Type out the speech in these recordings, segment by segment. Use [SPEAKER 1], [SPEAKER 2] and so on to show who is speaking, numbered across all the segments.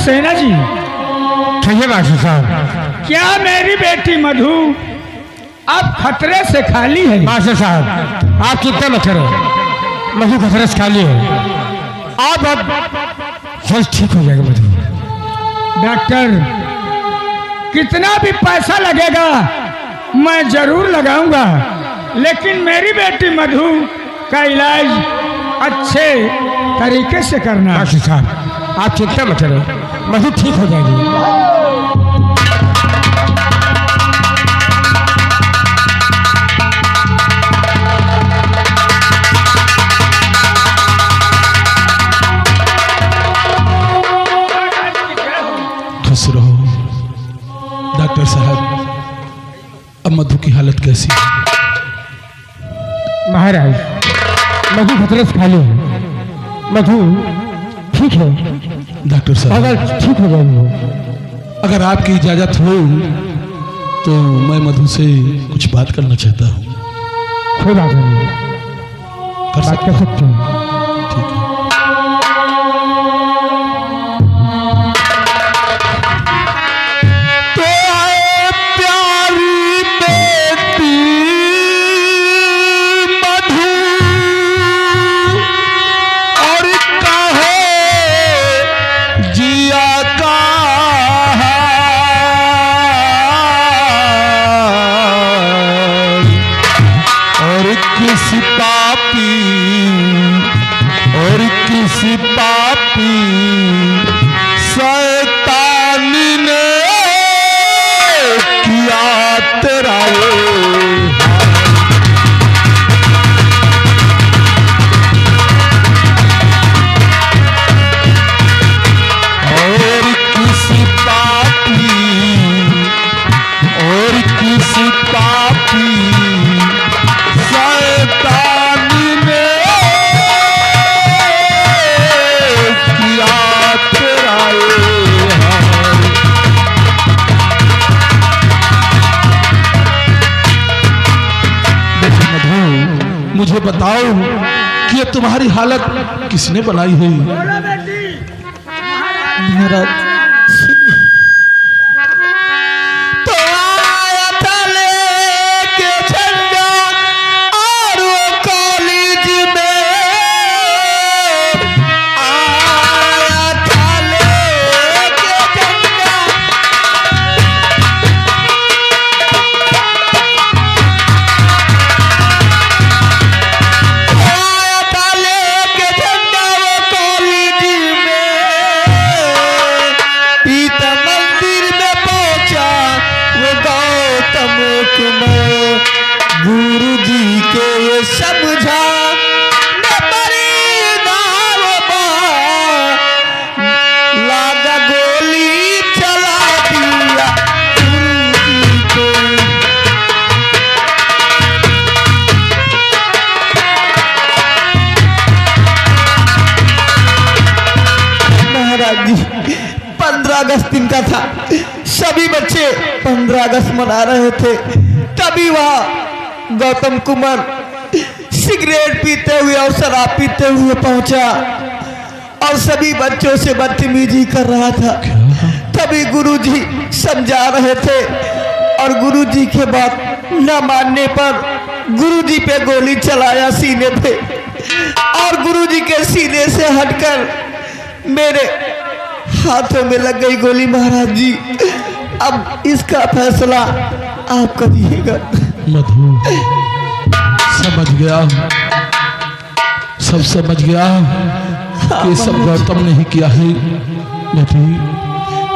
[SPEAKER 1] सक्सेना जी।
[SPEAKER 2] कहिए मास्टर साहब।
[SPEAKER 1] क्या मेरी बेटी मधु अब खतरे से खाली है?
[SPEAKER 2] मास्टर साहब आप चिंता मत करो, मधु खतरे से खाली है। आप जल्द ठीक हो जाएगा मधु।
[SPEAKER 1] डॉक्टर, कितना भी पैसा लगेगा मैं जरूर लगाऊंगा, लेकिन मेरी बेटी मधु का इलाज अच्छे तरीके से करना।
[SPEAKER 2] मास्टर साहब आप चिंता मत करो, मधु ठीक हो जाएगी।
[SPEAKER 3] खुश रहो डॉक्टर साहब। अब मधु की हालत कैसी है?
[SPEAKER 2] महाराज मधु खतरे से खाली है, मधु ठीक है।
[SPEAKER 3] डॉक्टर साहब
[SPEAKER 2] अगर ठीक हो जाएगी वो।
[SPEAKER 3] अगर आपकी इजाजत हो तो मैं मधु से कुछ बात करना चाहता हूँ।
[SPEAKER 2] कोई बात नहीं,
[SPEAKER 3] कर
[SPEAKER 2] बात कर सकते हैं।
[SPEAKER 3] ठीक है। मुझे बताओ कि ये तुम्हारी हालत किसने बनाई है?
[SPEAKER 4] महाराज अगस्त दिन का था। सभी बच्चे 15 अगस्त मना रहे थे। तभी वहाँ गौतम कुमार सिगरेट पीते हुए और शराब पीते हुए पहुंचा और सभी बच्चों से बदतमीजी कर रहा था। तभी गुरुजी समझा रहे थे और गुरुजी के बात न मानने पर गुरुजी पे गोली चलाया सीने पे, और गुरुजी के सीने से हटकर मेरे हाथों में लग गई गोली। महाराज जी अब इसका फैसला आप करिएगा।
[SPEAKER 3] मधु समझ गया, सब समझ गया कि सब गौतम ने ही किया है। मधु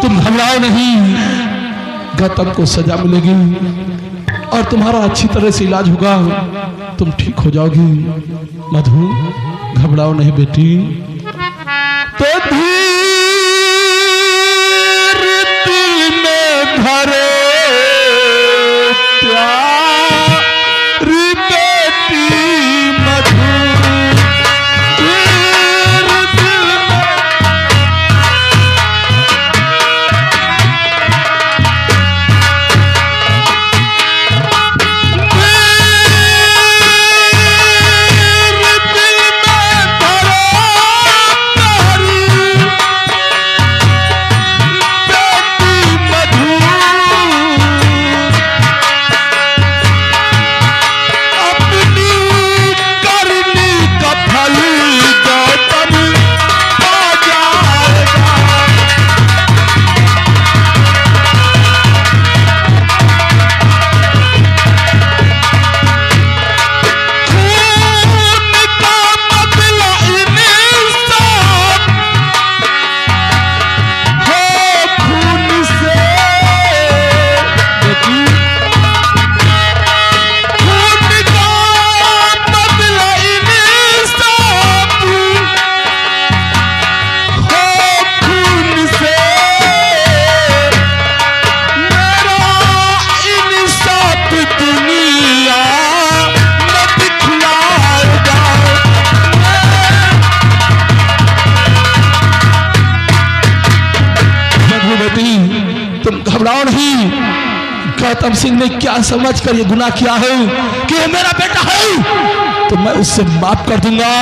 [SPEAKER 3] तुम घबराओ नहीं, गौतम को सजा मिलेगी और तुम्हारा अच्छी तरह से इलाज होगा, तुम ठीक हो जाओगी। मधु घबराओ नहीं बेटी। तो हरे प्यारी बेटी मधु गौतम सिंह ने क्या समझ कर ये गुनाह किया है कि वो मेरा बेटा है, तो मैं उससे माफ कर दूंगा।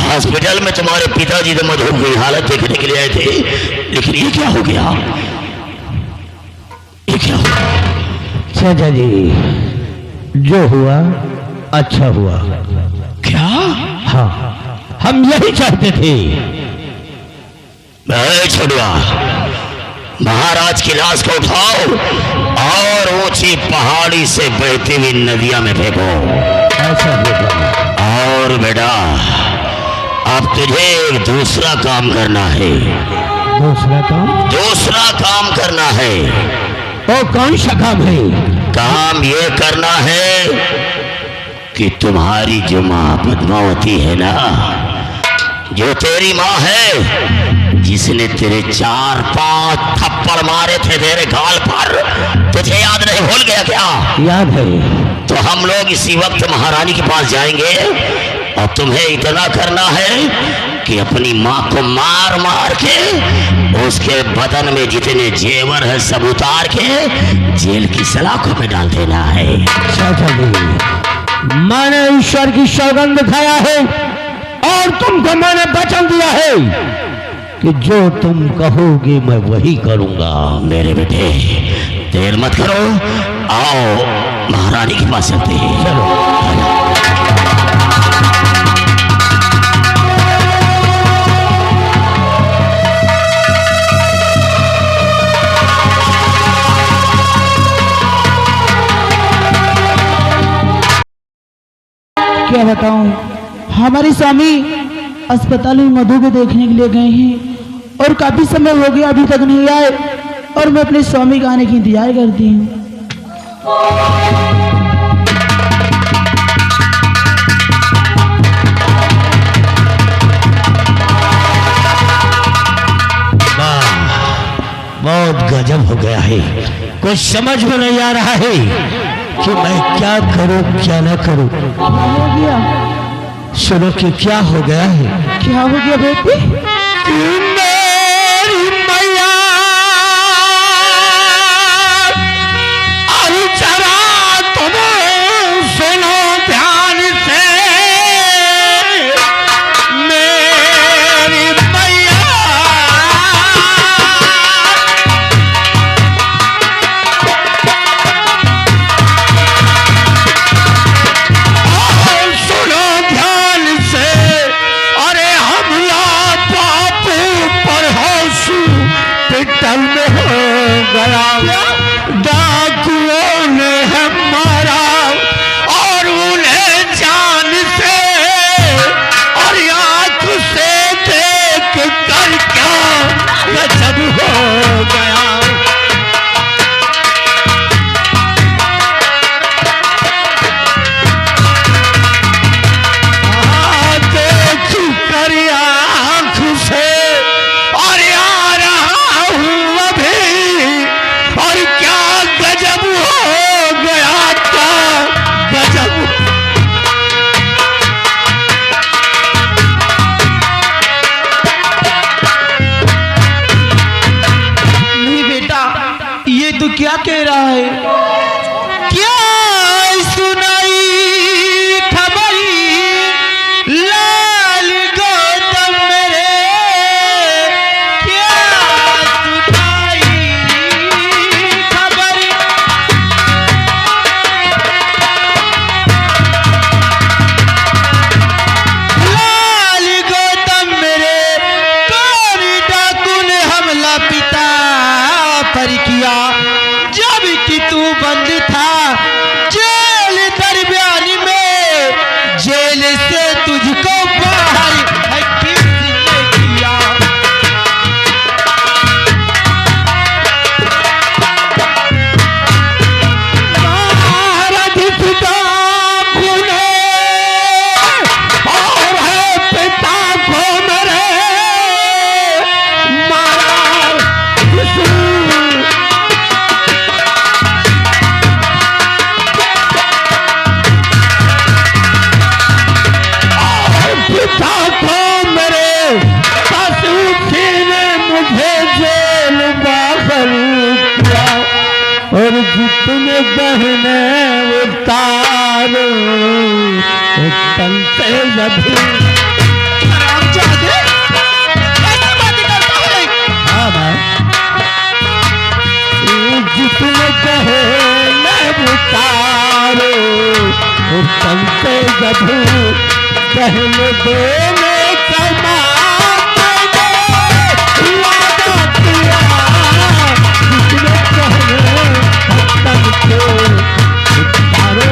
[SPEAKER 5] हॉस्पिटल में तुम्हारे पिताजी तो मधु की हालत देखने के लिए आए थे, लेकिन ये क्या हो गया? ये क्या हुआ?
[SPEAKER 2] चाचा जी, जो हुआ अच्छा हुआ।
[SPEAKER 5] क्या?
[SPEAKER 2] हाँ, हम यही चाहते थे।
[SPEAKER 5] छोड़वा, महाराज की लाश को उठाओ और ऊंची पहाड़ी से बहती हुई नदियां में फेंको।
[SPEAKER 2] ऐसा होगा।
[SPEAKER 5] और बेटा, अब तुझे एक दूसरा काम करना है।
[SPEAKER 2] दूसरा काम?
[SPEAKER 5] दूसरा काम करना है।
[SPEAKER 2] वो कौन सा काम है?
[SPEAKER 5] काम ये करना है कि तुम्हारी जो माँ पद्मावती है ना, जो तेरी माँ है, जिसने तेरे 4-5 थप्पड़ मारे थे तेरे गाल पर, तुझे याद नहीं? भूल गया क्या?
[SPEAKER 2] याद है।
[SPEAKER 5] तो हम लोग इसी वक्त महारानी के पास जाएंगे और तुम्हें इतना करना है कि अपनी माँ को मार मार के उसके बदन में जितने जेवर है सब उतार के जेल की सलाखों में डाल देना है।
[SPEAKER 2] चाचा जी, मैंने ईश्वर की सौगंध खाया है और तुमको मैंने वचन दिया है कि जो तुम कहोगे मैं वही करूंगा।
[SPEAKER 5] मेरे बेटे, देर मत करो, आओ महारानी के पास चलते हैं।
[SPEAKER 2] चलो।
[SPEAKER 6] क्या बताऊं, हमारे स्वामी अस्पताल में मधु को देखने के लिए गए हैं और काफी समय हो गया अभी तक नहीं आए, और मैं अपने स्वामी के आने की इंतजार करती हूँ।
[SPEAKER 2] बहुत गजब हो गया है। कुछ समझ में नहीं आ रहा है कि मैं क्या करूं क्या ना करूं।
[SPEAKER 6] क्या हो गया?
[SPEAKER 2] सुनो कि क्या हो गया है।
[SPEAKER 6] क्या हो गया बेटी?
[SPEAKER 2] मेरी मैया अरे जरा तुम सुनो ध्यान से, मेरी मैया सुनो ध्यान से। अरे हमला बापू पर हॉस्पिटल में हो गया, डाकुओं ने है मारा और उन्हें जान से और आंख से देख कर क्या गजब हो गया। देख कर आंख से और आ रहा हूँ अभी, और क्या गजब हो गया, क्या गजब।
[SPEAKER 6] नहीं बेटा, ये तो क्या कह रहा है?
[SPEAKER 2] क्या सुनाई खबरी लाल गौतम मेरे, क्या सुनाई खबरी। लभी।
[SPEAKER 4] हरामजादे, कैसे बातें करता है?
[SPEAKER 2] हाँ माँ, जितने कहे मैं उतारो, वो तमसे लभू कहने देने का वादा किया, जितने कहे तमसे उतारो।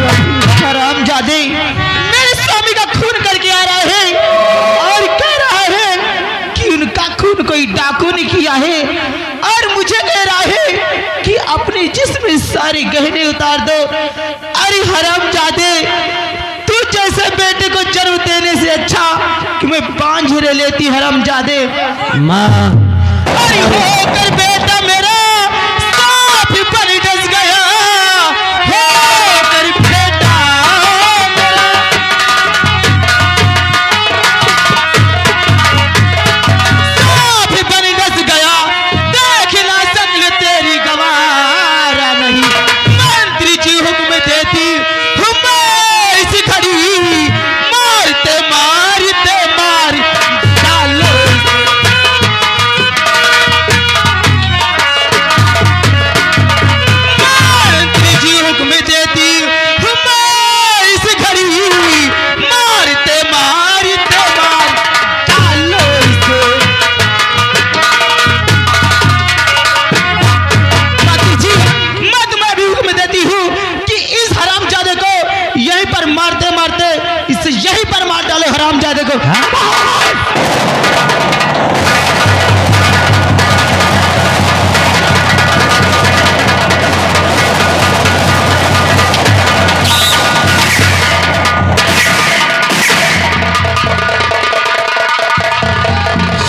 [SPEAKER 4] हरामजादे, मेरे स्वामी का खून करके आ रहा है और कह रहा है कि उनका खून कोई डाकू ने किया है, और मुझे कह रहा है कि अपने जिस्म में सारे गहने उतार दो। अरे हरामजादे, तू जैसे बेटे को जन्म देने से अच्छा कि मैं बांझ लेती। हरामजादे,
[SPEAKER 2] माँ,
[SPEAKER 4] अरे होकर बेटा मेरा सांप पर डस गया, होकर बेटा मेरा सांप पर डस गया, देख ना सकल तेरी गवारा नहीं। मंत्री जी हुक्म देती हूँ मैं इस घड़ी, मारते मारते मार डालो। मंत्री जी हुक्म देती हूँ मैं इस घड़ी, मारते मारते मार डालो इसे। मंत्री जी, मैं भी हुक्म देती हूँ कि इस हरामजादे को यहीं पर मारते मारते इसे यहीं पर मार डालो। हरामजादे को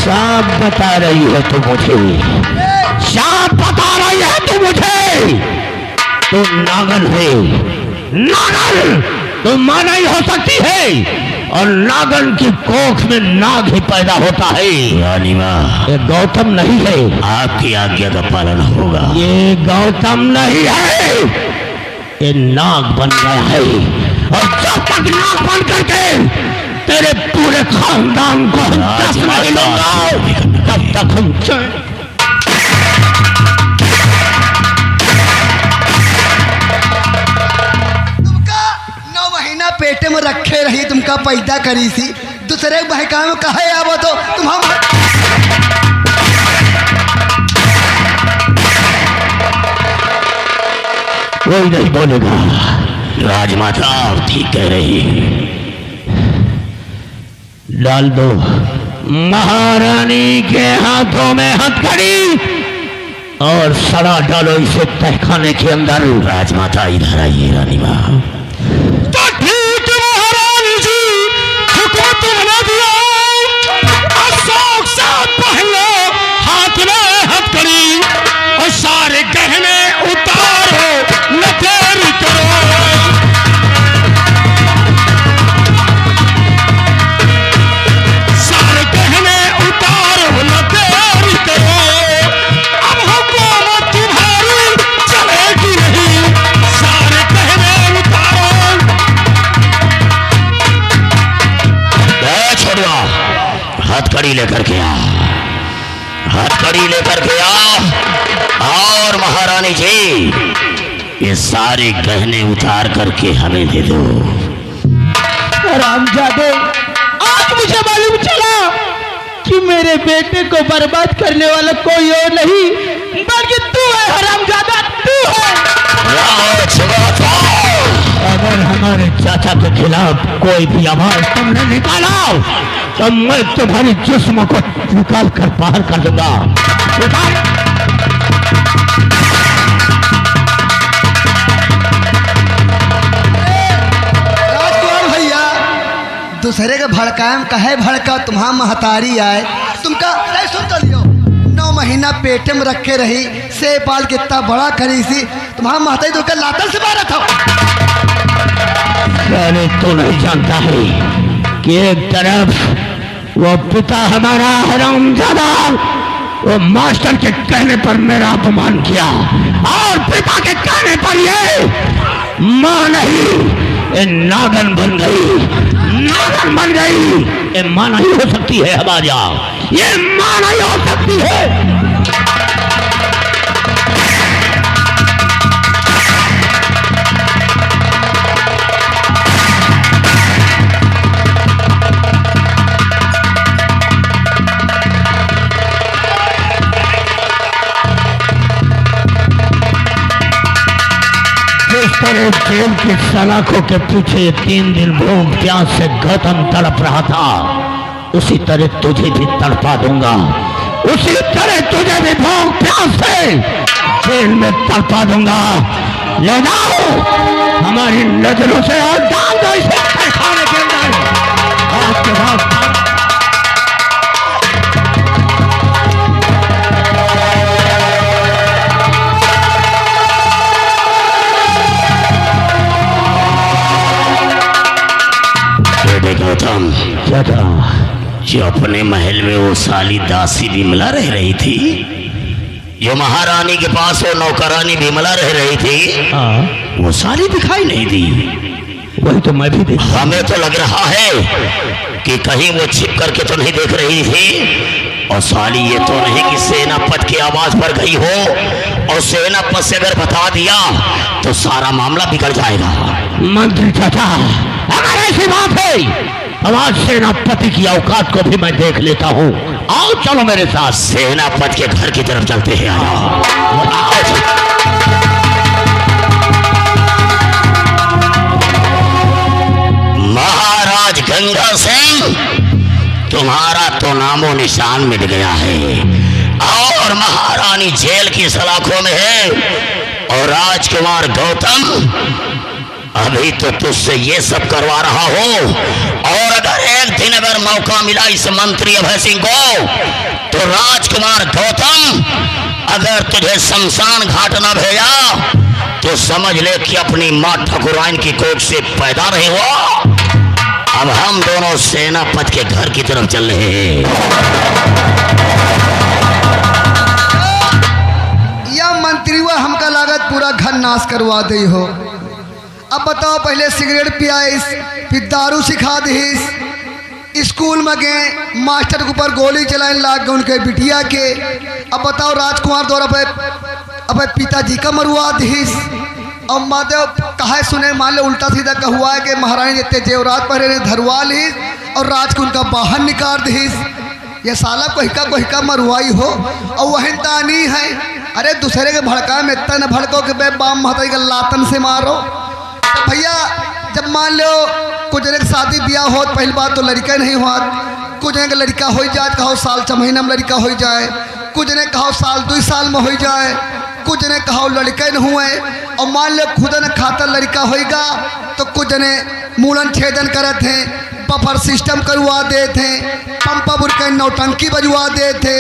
[SPEAKER 2] सांप बता रही है तू मुझे, सांप बता रही है तू मुझे, तू नागन है, नागन तो मां नहीं हो सकती है, और नागन की कोख में नाग ही पैदा होता है।
[SPEAKER 5] रानी माँ,
[SPEAKER 2] ये गौतम नहीं है,
[SPEAKER 5] आपकी आज्ञा का पालन होगा।
[SPEAKER 2] ये गौतम नहीं है, ये नाग बन गया है, और जब तक नाग बन करके तेरे पूरे खानदान को हम दस नहीं लूंगा, तब तक हम चैन।
[SPEAKER 7] तुमका 9 महीना पेटे में रखे रही, तुमका पैदा करी सी, दूसरे बहका में कहे आवो तो तुम हम
[SPEAKER 2] कोई नहीं बोलेगा।
[SPEAKER 5] राजमाता आप ठीक कह रही है।
[SPEAKER 2] डाल दो महारानी के हाथों में हथकड़ी, और सड़ा डालो इसे तहखाने के अंदर।
[SPEAKER 5] राजमाता इधर आइए रानी माँ।
[SPEAKER 4] तो ठीक महारानी जी, हुक्म तुमने दिया, अशोक से पहले हाथ में हथकड़ी और सारे गहने उतारो, न देरी करो। सारे गहने उतारो, न देरी करो। अब हुकूमत तुम्हारी चलेगी नहीं, सारे गहने उतारो।
[SPEAKER 5] छोड़ो, हथकड़ी लेकर के आ, हथकड़ी लेकर के आ, और महारानी जी ये सारे गहने उतार करके हमें दे दो।
[SPEAKER 6] हरामजादे, आज मुझे मालूम चला कि मेरे बेटे को बर्बाद करने वाला कोई और नहीं बल्कि तू है। हरामजादा, तू है।
[SPEAKER 2] अगर हमारे चाचा के खिलाफ कोई भी आवाज तुमने निकाला तो मैं तुम्हारी जिस्म को निकाल कर बाहर कर दूंगा।
[SPEAKER 7] राजकुमार भैया, दूसरे के भड़काएम कहे भड़का, तुम्हारा महतारी आए, तुमका नहीं सुनता लियो। 9 महीना पेटे में रखे रही, से पाल कितना बड़ा करी सी, तुम्हारा महतारी तो लातल से मारा था।
[SPEAKER 2] अरे तू नहीं जानता है कि एक तरफ वो पिता हमारा हरामजादा, वो मास्टर के कहने पर मेरा अपमान किया, और पिता के कहने पर ये मां नहीं, ये नागन बन गई, नागन बन गई। ये मां नहीं हो सकती है हमारा, ये मां नहीं हो सकती है। जिस तरह जेल की सलाखों के पीछे 3 दिन भूख प्यास से गौतम तड़प रहा था, उसी तरह तुझे भी तड़पा दूंगा, उसी तरह तुझे भी भूख प्यास से जेल में तड़पा दूंगा। ले जाओ हमारी नजरों से और डाल दो इसे खाने के अंदर। आज के बाद
[SPEAKER 5] गौतम, जो अपने महल में वो साली दासी विमला रह रही थी, जो महारानी के पास वो नौकरानी विमला रह रही थी, वो साली दिखाई नहीं दी।
[SPEAKER 2] वही तो मैं भी देख,
[SPEAKER 5] हमें तो लग रहा है कि कहीं वो छिप करके तो नहीं देख रही थी, और साली ये तो नहीं कि सेनापति की आवाज पर गई हो, और सेनापति से अगर बता दिया तो सारा मामला बिगड़ जाएगा।
[SPEAKER 2] मंत्री चाचा, अगर ऐसी बात है तो आज सेनापति की औकात को भी मैं देख लेता हूँ। आओ चलो मेरे साथ,
[SPEAKER 5] सेनापति के घर की तरफ चलते हैं। महाराज गंगा सिंह, तुम्हारा तो नामो निशान मिट गया है, और महारानी जेल की सलाखों में है, और राजकुमार गौतम अभी तो तुझसे ये सब करवा रहा हो, और अगर एक दिन अगर मौका मिला इस मंत्री अभय सिंह को, तो राजकुमार गौतम अगर तुझे शमशान घाट न भेजा तो समझ ले कि अपनी माँ ठकुराइन की कोख से पैदा रहे हो। अब हम दोनों सेनापति के घर की तरफ चल रहे हैं।
[SPEAKER 7] या मंत्री हुआ हमका लागत पूरा घर नाश करवा दे हो। अब बताओ, पहले सिगरेट पियाइस, फिर दारू सिखा दीस, स्कूल में गए मास्टर के ऊपर गोली चलाने लाग गए उनके बिटिया के। अब बताओ, राजकुमार द्वारा अब पिताजी का मरवा दीस, और माधव कहा सुने, मान लो उल्टा सीधा कहुआ है कि महारानी जितने जेवरात पहरे ने धरवा लीस और राज को उनका बाहर निकाल दीस। ये साला कोहिका मरवाई हो, और वही दानी है। अरे दूसरे के भड़का में इतना न भड़को कि बे बाम महताई का लातन से मारो। तो भैया, जब मान लो कुछ जने शादी ब्याह हो, पहली बात तो लड़का नहीं हुआ, कुछ जने का लड़का हो जाए, कहो साल 6 महीना में लड़का हो जाए, कुछ जने कहो साल 2 साल में हो जाए, कुछ जने कहो लड़का न हुए, और मान लो खुद न खाता लड़का होगा तो कुछ जने मूलन छेदन करते हैं, बफर सिस्टम करवा देते हैं, पंपा बुरके नौटंकी बजवा देते,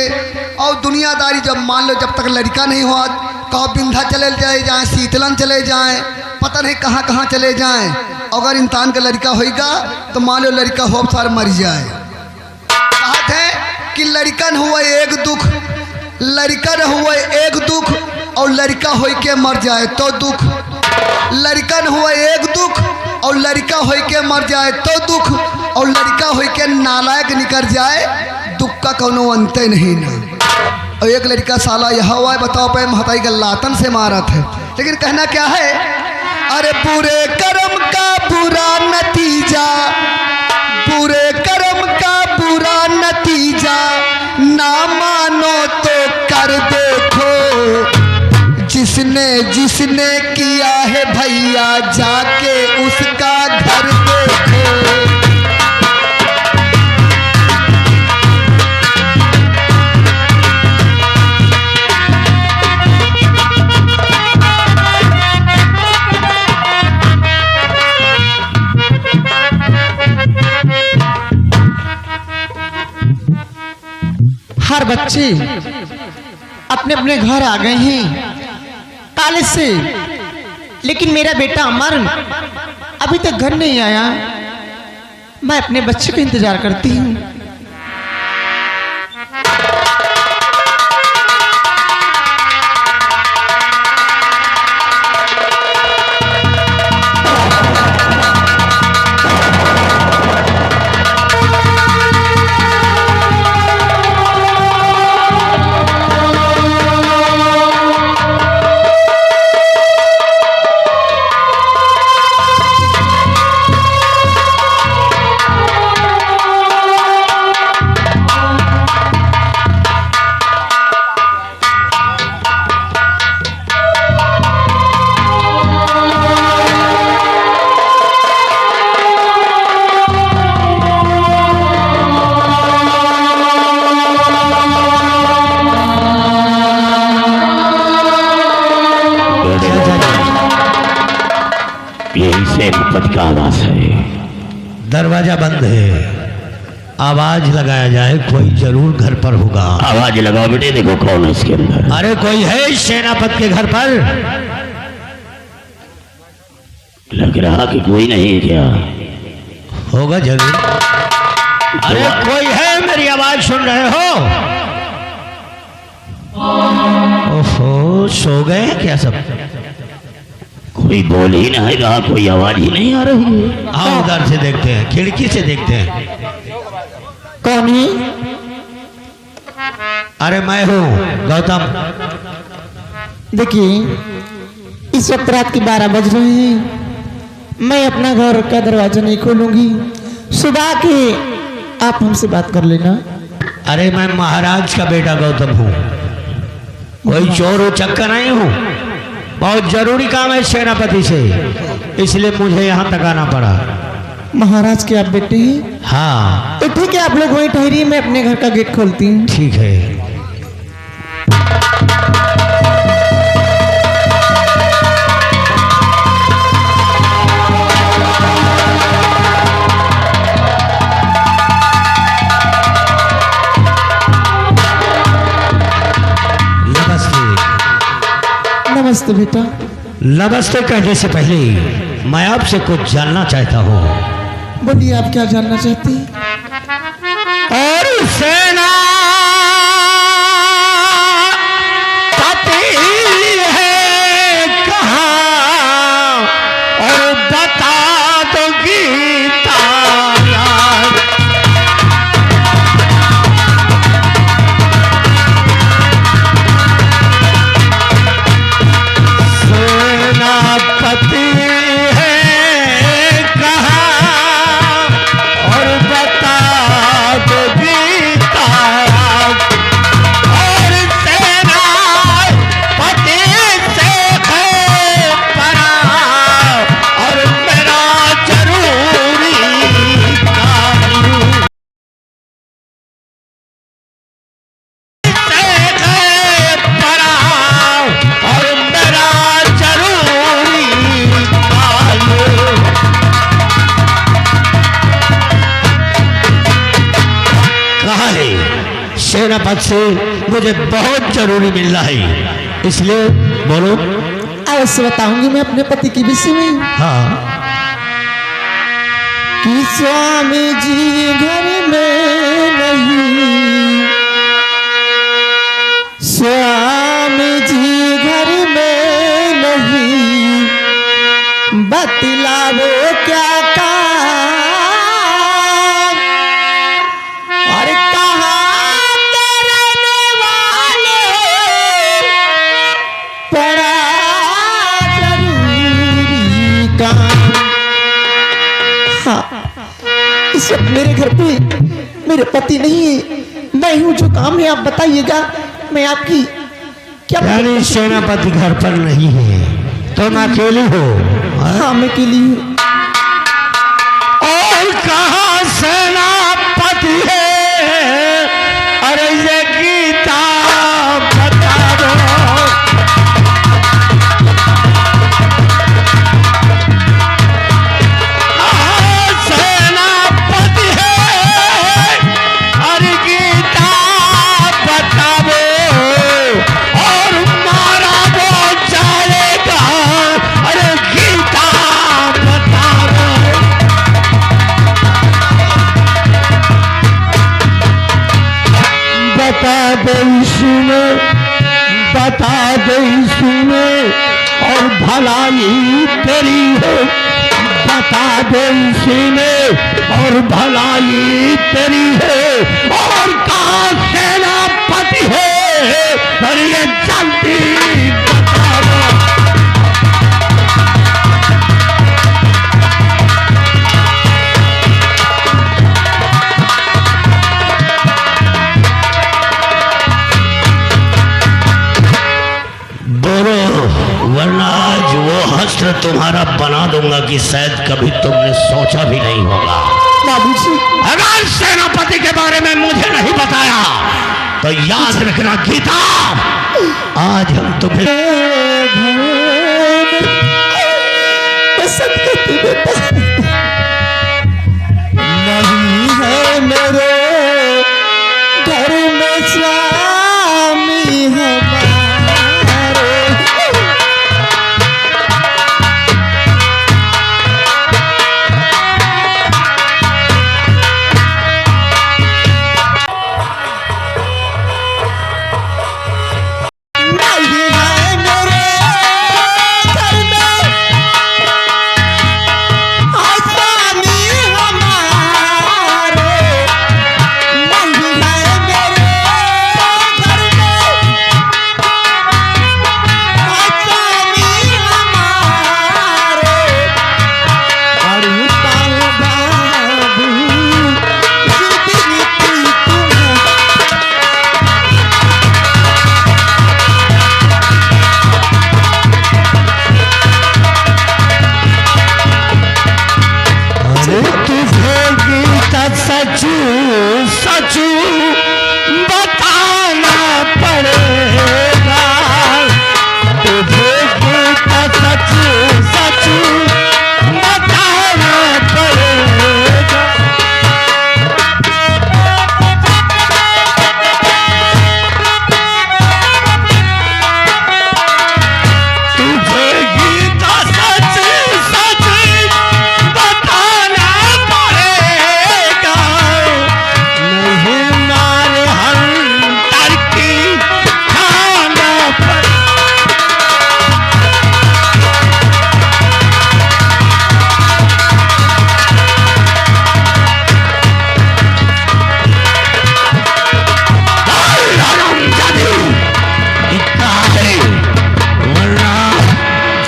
[SPEAKER 7] और दुनियादारी जब मान लो जब तक लड़का नहीं हुआ, कहो बिंधा चले जाए, शीतलन चले जाएं, पता नहीं कहाँ कहाँ चले जाएं। अगर इंसान का लड़का होगा तो मान लो लड़का हो सार मर जाए। कहते हैं कि लड़का न हुआ एक दुख, लड़का न हुआ एक दुख, और लड़का हो के मर जाए तो दुख। लड़का न हुआ एक दुख, और लड़का हो के मर जाए तो दुख, और लड़का हो के नालायक निकल जाए, दुख का कोनो अंत नहीं ना। और एक लड़का साला यह हुआ है, बताओ पे महताई का लातन से मारा था। लेकिन कहना क्या है, अरे बुरे कर्म का बुरा नतीजा, बुरे कर्म का बुरा नतीजा, ना मानो तो कर देखो, जिसने किया है भैया जाके उसका घर देखो।
[SPEAKER 4] हर बच्चे अपने अपने घर आ गए हैं कॉलेज से, लेकिन मेरा बेटा अमर अभी तक घर नहीं आया। मैं अपने बच्चे का इंतजार करती हूँ।
[SPEAKER 5] सेनापति का आवाज है।
[SPEAKER 2] दरवाजा बंद है, आवाज लगाया जाए, कोई जरूर घर पर होगा।
[SPEAKER 5] आवाज लगाओ बेटे, देखो कौन है इसके अंदर।
[SPEAKER 2] अरे कोई है सेनापति के घर पर?
[SPEAKER 5] लग रहा कि कोई नहीं है क्या?
[SPEAKER 2] होगा जरूर। अरे कोई है, मेरी आवाज सुन रहे हो? ओहो, सो गए क्या सब?
[SPEAKER 5] कोई बोल ही नहीं रहा, कोई आवाज ही नहीं आ रही है।
[SPEAKER 2] आओ उधर से देखते हैं, खिड़की से देखते हैं।
[SPEAKER 4] कौन है?
[SPEAKER 2] अरे मैं हूँ गौतम।
[SPEAKER 4] देखिए, इस वक्त रात के 12 बज रहे हैं। मैं अपना घर का दरवाजा नहीं खोलूंगी। सुबह के आप हमसे बात कर लेना।
[SPEAKER 2] अरे मैं महाराज का बेटा गौतम हूँ, कोई चोर उचक्का नहीं हूँ। बहुत जरूरी काम है सेनापति से, इसलिए मुझे यहाँ तक आना पड़ा।
[SPEAKER 4] महाराज के आप बेटे हैं?
[SPEAKER 2] हाँ
[SPEAKER 4] तो ठीक है, आप लोग वहीं ठहरिए, मैं अपने घर का गेट खोलती हूँ।
[SPEAKER 2] ठीक है।
[SPEAKER 4] नमस्ते बेटा।
[SPEAKER 2] नमस्ते कहने से पहले मैं आपसे कुछ जानना चाहता हूँ।
[SPEAKER 4] बोलिए, आप क्या जानना चाहती हैं?
[SPEAKER 2] और सेना पति है कहाँ, और बता दो गीता। सेनापति है कहाँ, और बता दो गीता। और सेनापति से है पराया, और मेरा जरूरी काम। से है पराया, और मेरा जरूरी काम। कहा है सेनापति से मुझे बहुत जरूरी मिलना है, इसलिए बोलो।
[SPEAKER 4] अवश्य बताऊंगी मैं अपने पति के विषय में।
[SPEAKER 2] हाँ।
[SPEAKER 4] कि स्वामी जी घर में नहीं, स्वामी जी घर में नहीं, बतलावो क्या काम। और कहाँ के रहने वाले, बड़ा जरूरी काम। हाँ, इस वक्त मेरे घर पे मेरे पति नहीं है, मैं हूँ। जो काम है आप बताइएगा, मैं आपकी क्या।
[SPEAKER 2] यानी सेनापति घर पर नहीं है, तुम अकेली हो?
[SPEAKER 4] हाँ, मैं अकेली हूँ।
[SPEAKER 2] और कहाँ सेनापति है, अरे ये गीता बता दो। कहाँ सेनापति है, अरे गीता बता दो। और मारा वो जाएगा, अरे गीता बता दो। बता दो सुने, बता दो सुने, और भलाई तेरी है। बता दो सुने, और भलाई तेरी है। और कहाँ सेनापति है, और ये जल्दी बता दो। बोलो, वरना आज वो हस्त्र तुम्हारा बना दूंगा कि शायद कभी तुमने सोचा भी नहीं होगा।
[SPEAKER 4] बाबूजी,
[SPEAKER 2] अगर सेनापति के बारे में मुझे नहीं बताया तो याद रखना गीता, आज हम तुम्हें
[SPEAKER 4] मैं सत्य थी बेटा। नहीं है मेरे घर में स्वामी हमारे।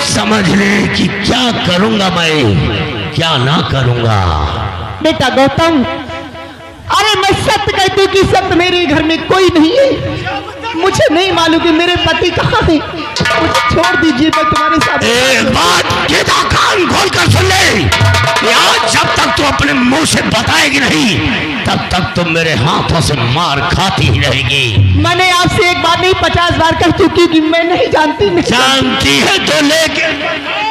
[SPEAKER 5] समझ ले कि क्या करूंगा मैं, क्या ना करूंगा।
[SPEAKER 6] बेटा गौतम, अरे मैं सत्य कहती हूँ कि सत्य मेरे घर में कोई नहीं है। मुझे नहीं मालूम कि मेरे पति कहाँ हैं। मुझे छोड़ दीजिए, मैं तुम्हारे साथ।
[SPEAKER 5] एक बात सीधा कान खोल कर सुन ले, आज जब तक तू अपने मुंह से बताएगी नहीं, तब तक तुम मेरे हाथों से मार खाती ही रहेगी।
[SPEAKER 6] मैंने आपसे एक बार नहीं 50 बार कह चुकी कि मैं नहीं जानती।
[SPEAKER 5] जानती है तो लेके